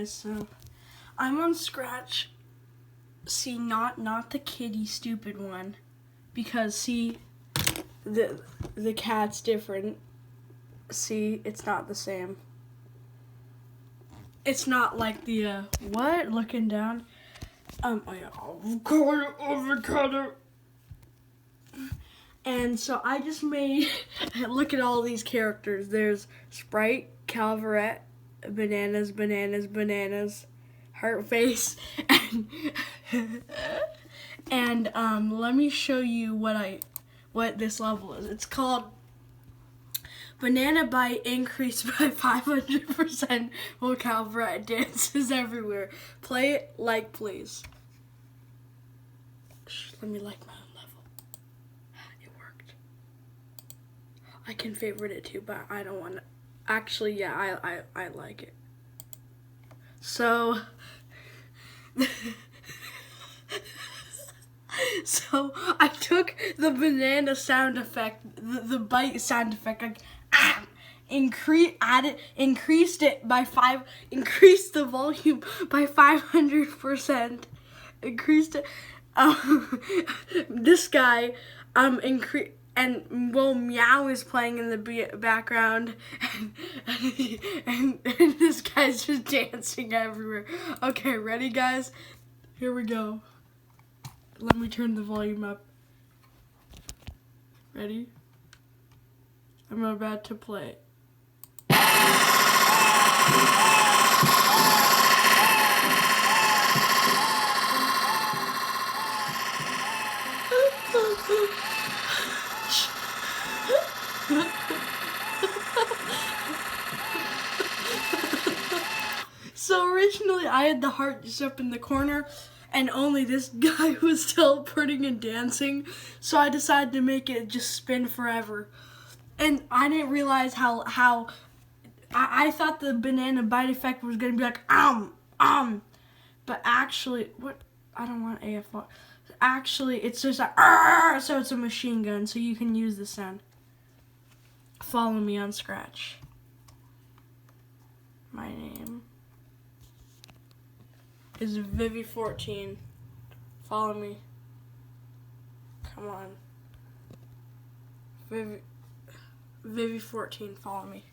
guys, so I'm on Scratch. See, not the kitty stupid one, because see, the cat's different. See, it's not the same. It's not like the what? Looking down. Oh yeah, avocado. And so I just made. Look at all these characters. There's Sprite, Calvert, bananas, heart face, and let me show you what this level is. It's called Banana Bite increased by 500% while Calvert dances everywhere. Play it, like, please. Let me like my own level. It worked. I can favorite it too, but I don't want to. Actually, yeah, I like it. So, so I took the banana sound effect, the bite sound effect, like increased the volume by 500%. Increased it. This guy and meow is playing in the background, and this guy's just dancing everywhere. Okay, ready, guys? Here we go. Let me turn the volume up. Ready? I'm about to play. So originally I had the heart just up in the corner, and only this guy was teleporting and dancing, so I decided to make it just spin forever. And I didn't realize how I thought the banana bite effect was gonna be like but actually, what? I don't want AFR. Actually, it's just like so it's a machine gun, so you can use the sound. Follow me on Scratch. My name is Vivi14. Follow me. Come on. Vivi14, follow me.